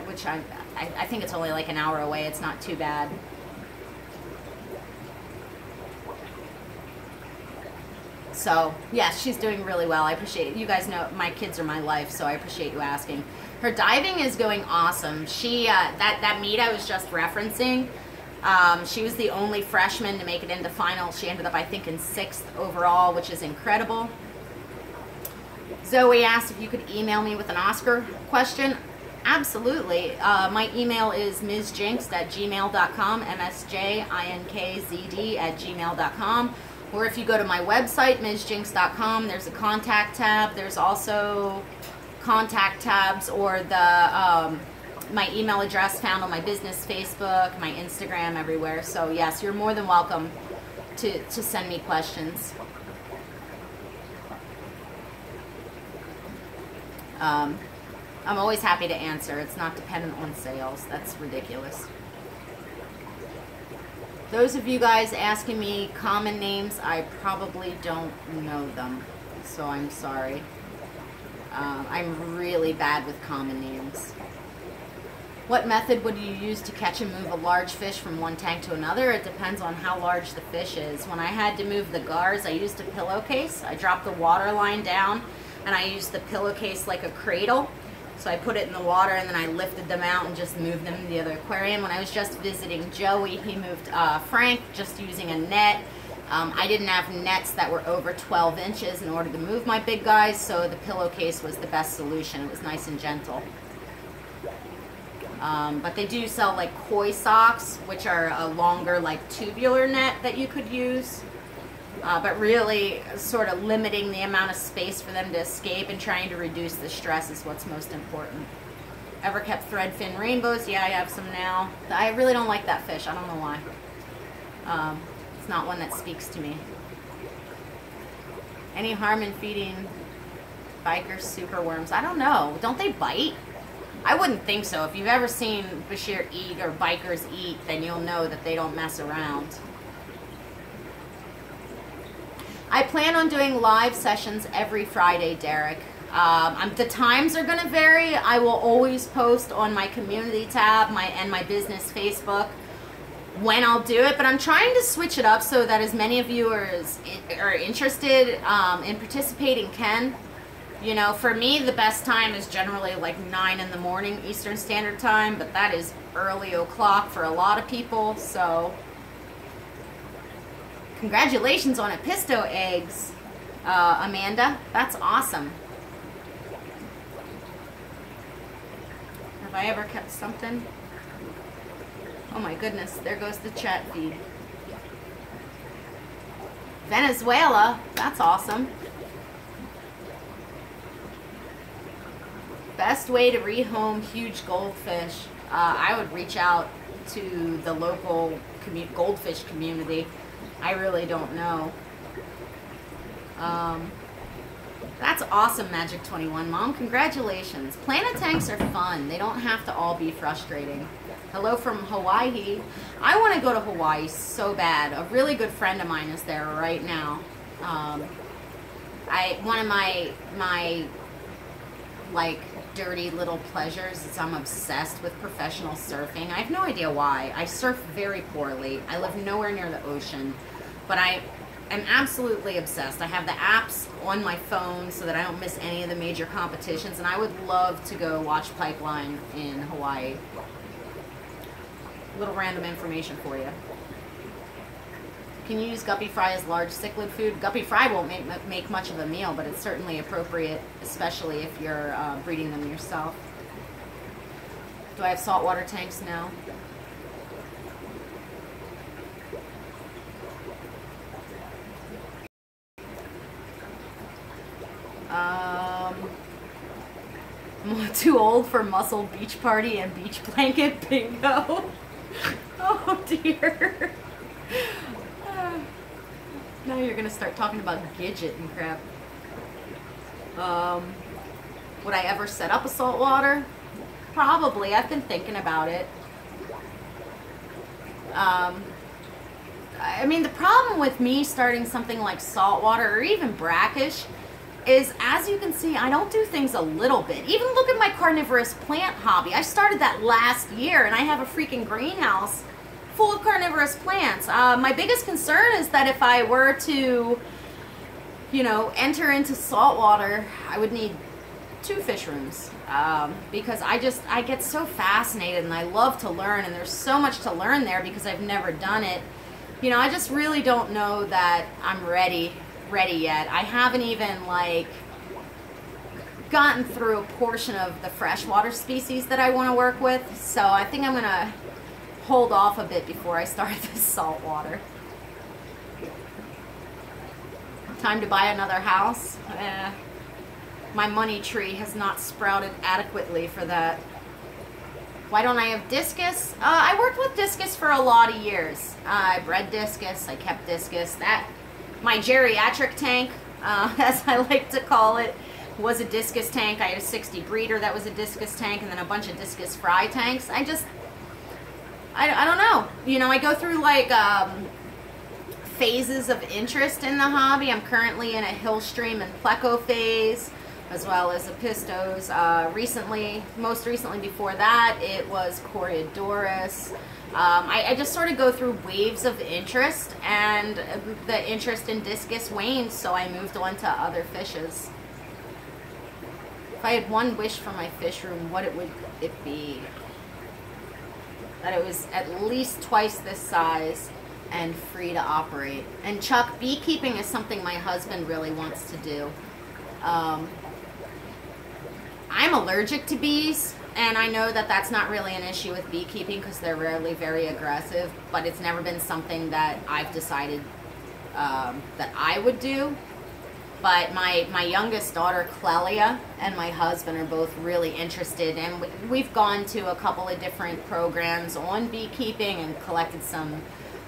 which I think it's only like an hour away. It's not too bad. So, yes, she's doing really well. I appreciate it. You guys know my kids are my life, so I appreciate you asking. Her diving is going awesome. She, that meet I was just referencing, she was the only freshman to make it into finals. She ended up, I think, in 6th overall, which is incredible. Zoe asked if you could email me with an Oscar question. Absolutely. My email is msjinxed@gmail.com, msjinkzd@gmail.com. Or if you go to my website, msjinxed.com, there's a contact tab. There's also contact tabs or the my email address found on my business Facebook, my Instagram, everywhere. So yes, you're more than welcome to send me questions. I'm always happy to answer. It's not dependent on sales. That's ridiculous. Those of you guys asking me common names, I probably don't know them, so I'm sorry. I'm really bad with common names. What method would you use to catch and move a large fish from one tank to another? It depends on how large the fish is. When I had to move the gars, I used a pillowcase. I dropped the water line down and I used the pillowcase like a cradle. So I put it in the water and then I lifted them out and just moved them to the other aquarium. When I was just visiting Joey, he moved Frank just using a net. I didn't have nets that were over 12 inches in order to move my big guys, so the pillowcase was the best solution. It was nice and gentle. But they do sell like koi socks, which are a longer like tubular net that you could use. But really sort of limiting the amount of space for them to escape and trying to reduce the stress is what's most important. Ever kept thread fin rainbows? Yeah, I have some now. I really don't like that fish. I don't know why. It's not one that speaks to me. Any harm in feeding biker superworms? I don't know. Don't they bite? I wouldn't think so. If you've ever seen Bashir eat or bikers eat, then you'll know that they don't mess around. I plan on doing live sessions every Friday, Derek. The times are going to vary. I will always post on my community tab and my business Facebook when I'll do it, but I'm trying to switch it up so that as many of you are interested in participating can. You know, for me, the best time is generally like 9 in the morning Eastern Standard Time, but that is early o'clock for a lot of people, so... Congratulations on Episto eggs, Amanda. That's awesome. Have I ever kept something? Oh my goodness, there goes the chat feed. Venezuela, that's awesome. Best way to rehome huge goldfish. I would reach out to the local goldfish community. I really don't know. That's awesome, Magic 21 Mom. Congratulations. Planet tanks are fun. They don't have to all be frustrating. Hello from Hawaii. I want to go to Hawaii so bad. A really good friend of mine is there right now. One of my like dirty little pleasures is I'm obsessed with professional surfing. I have no idea why. I surf very poorly. I live nowhere near the ocean, but I am absolutely obsessed. I have the apps on my phone so that I don't miss any of the major competitions, and I would love to go watch Pipeline in Hawaii. Little random information for you. Can you use guppy fry as large cichlid food? Guppy fry won't make much of a meal, but it's certainly appropriate, especially if you're breeding them yourself. Do I have saltwater tanks now? I'm too old for muscle beach party and beach blanket bingo. Oh dear. Now you're gonna start talking about Gidget and crap. Would I ever set up a saltwater? Probably. I've been thinking about it. I mean, the problem with me starting something like saltwater or even brackish is, as you can see, I don't do things a little bit. Even look at my carnivorous plant hobby. I started that last year and I have a freaking greenhouse full of carnivorous plants. My biggest concern is that if I were to, you know, enter into saltwater, I would need 2 fish rooms. Because I get so fascinated and I love to learn, and there's so much to learn there because I've never done it. You know, I just really don't know that I'm ready yet. I haven't even like gotten through a portion of the freshwater species that I want to work with, so I think I'm gonna hold off a bit before I start this saltwater. Time to buy another house. My money tree has not sprouted adequately for that. Why don't I have discus? I worked with discus for a lot of years. I bred discus, I kept discus. My geriatric tank, as I like to call it, was a discus tank. I had a 60 breeder that was a discus tank, and then a bunch of discus fry tanks. I don't know. You know, I go through like phases of interest in the hobby. I'm currently in a Hillstream and Pleco phase, as well as Epistos. Most recently before that, it was Coreodoris. I just sort of go through waves of interest, and the interest in discus waned, so I moved on to other fishes. If I had one wish for my fish room, what would it be? That it was at least twice this size and free to operate. And Chuck, beekeeping is something my husband really wants to do. I'm allergic to bees, And I know that that's not really an issue with beekeeping because they're rarely very aggressive, but it's never been something that I've decided that I would do. But my youngest daughter, Clelia, and my husband are both really interested, and we've gone to a couple of different programs on beekeeping and collected some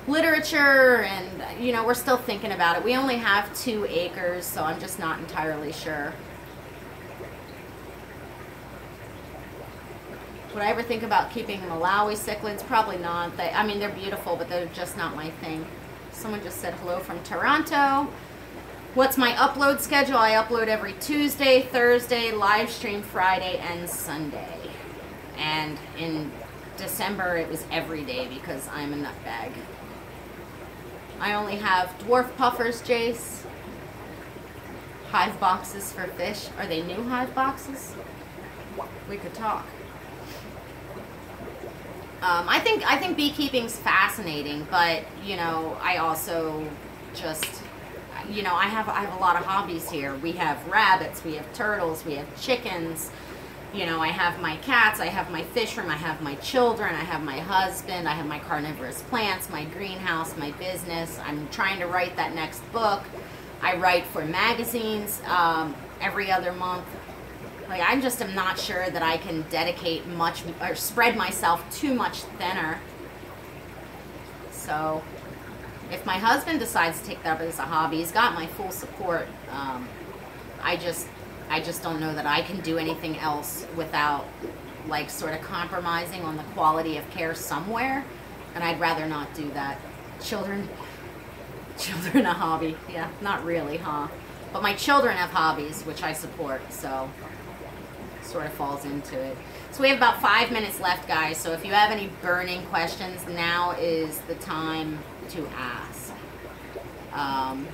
literature, and you know, we're still thinking about it. We only have 2 acres, so I'm just not entirely sure. Would I ever think about keeping Malawi cichlids? Probably not. I mean, they're beautiful, but they're just not my thing. Someone just said hello from Toronto. What's my upload schedule? I upload every Tuesday, Thursday, live stream Friday, and Sunday. And in December, it was every day because I'm a nutbag. I only have dwarf puffers, Jace. Hive boxes for fish. Are they new hive boxes? We could talk. I think beekeeping's fascinating, but you know, I also just, you know, I have a lot of hobbies here. We have rabbits, we have turtles, we have chickens. You know, I have my cats, I have my fish room, I have my children, I have my husband, I have my carnivorous plants, my greenhouse, my business. I'm trying to write that next book. I write for magazines every other month. Like, I just am not sure that I can dedicate much or spread myself too much thinner. So, if my husband decides to take that up as a hobby, he's got my full support. I just don't know that I can do anything else without, like, sort of compromising on the quality of care somewhere, and I'd rather not do that. Children a hobby. Yeah, not really, huh? But my children have hobbies, which I support, so sort of falls into it. So we have about 5 minutes left, guys, so if you have any burning questions, now is the time to ask.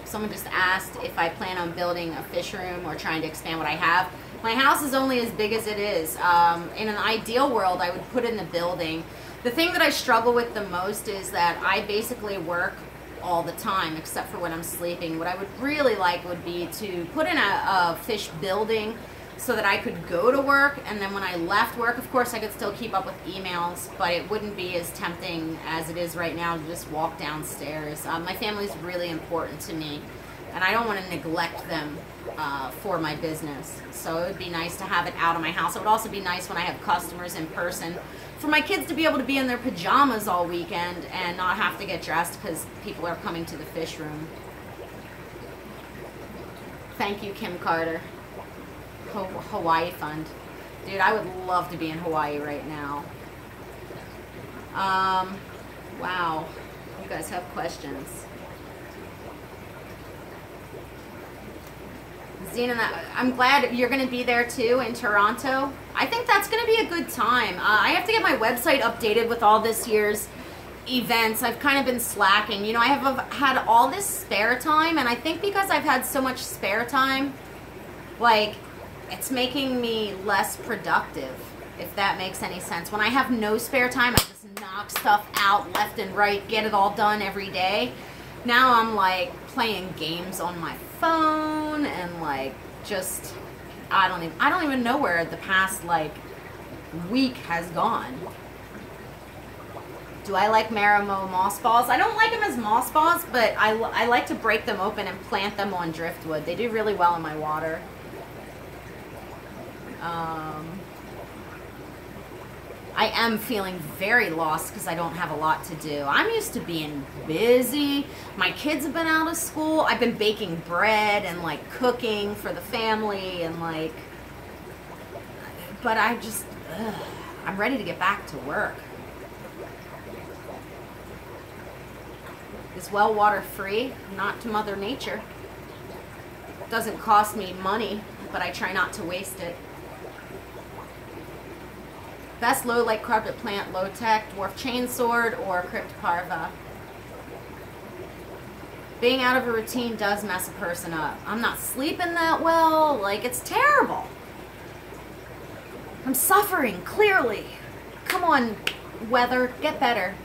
Someone just asked if I plan on building a fish room or trying to expand what I have. My house is only as big as it is. In an ideal world, I would put in the building. The thing that I struggle with the most is that I basically work all the time except for when I'm sleeping. What I would really like would be to put in a fish building so that I could go to work, and then when I left work, of course I could still keep up with emails, but it wouldn't be as tempting as it is right now to just walk downstairs. My family's really important to me, and I don't want to neglect them for my business. So it would be nice to have it out of my house. It would also be nice when I have customers in person for my kids to be able to be in their pajamas all weekend and not have to get dressed because people are coming to the fish room. Thank you, Kim Carter. Hawaii Fund. Dude, I would love to be in Hawaii right now. Wow. You guys have questions. Zena, I'm glad you're going to be there too in Toronto. I think that's going to be a good time. I have to get my website updated with all this year's events. I've kind of been slacking. You know, I have had all this spare time, and I think because I've had so much spare time, like, it's making me less productive, if that makes any sense. When I have no spare time, I just knock stuff out left and right, get it all done every day. Now I'm like playing games on my phone and like just, I don't even know where the past like week has gone. Do I like Marimo moss balls? I don't like them as moss balls, but I like to break them open and plant them on driftwood. They do really well in my water. I am feeling very lost because I don't have a lot to do. I'm used to being busy. My kids have been out of school. I've been baking bread and like cooking for the family and like, but I'm ready to get back to work. Is well water free? Not to Mother Nature. Doesn't cost me money, but I try not to waste it. Best low light carpet plant, low tech, dwarf chainsword, or cryptoparva. Being out of a routine does mess a person up. I'm not sleeping that well. Like, it's terrible. I'm suffering, clearly. Come on, weather, get better.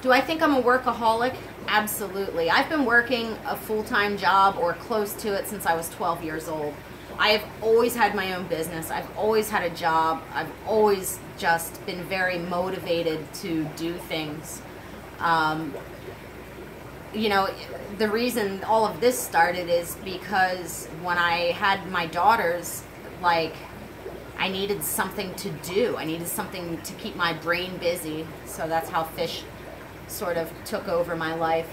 Do I think I'm a workaholic? Absolutely. I've been working a full-time job or close to it since I was 12 years old. I have always had my own business. I've always had a job. I've always just been very motivated to do things. You know, the reason all of this started is because when I had my daughters, like, I needed something to do. I needed something to keep my brain busy. So that's how fish sort of took over my life.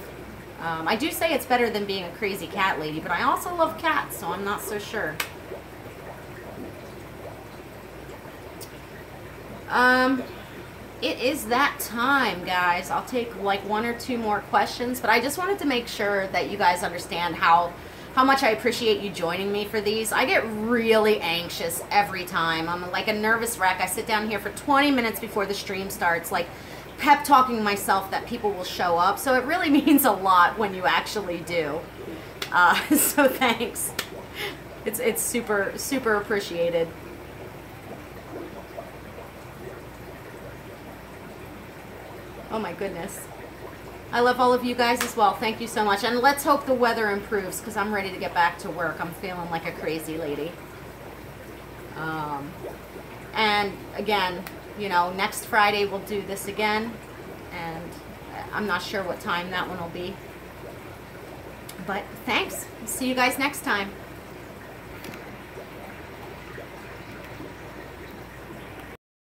I do say it's better than being a crazy cat lady, but I also love cats, so I'm not so sure. It is that time, guys. I'll take like 1 or 2 more questions, but I just wanted to make sure that you guys understand how much I appreciate you joining me for these. I get really anxious every time. I'm like a nervous wreck. I sit down here for 20 minutes before the stream starts, like pep talking myself that people will show up. So it really means a lot when you actually do. So thanks. It's super, super appreciated. Oh my goodness. I love all of you guys as well. Thank you so much. And let's hope the weather improves because I'm ready to get back to work. I'm feeling like a crazy lady. And again, you know, next Friday we'll do this again. And I'm not sure what time that one will be. But thanks. See you guys next time.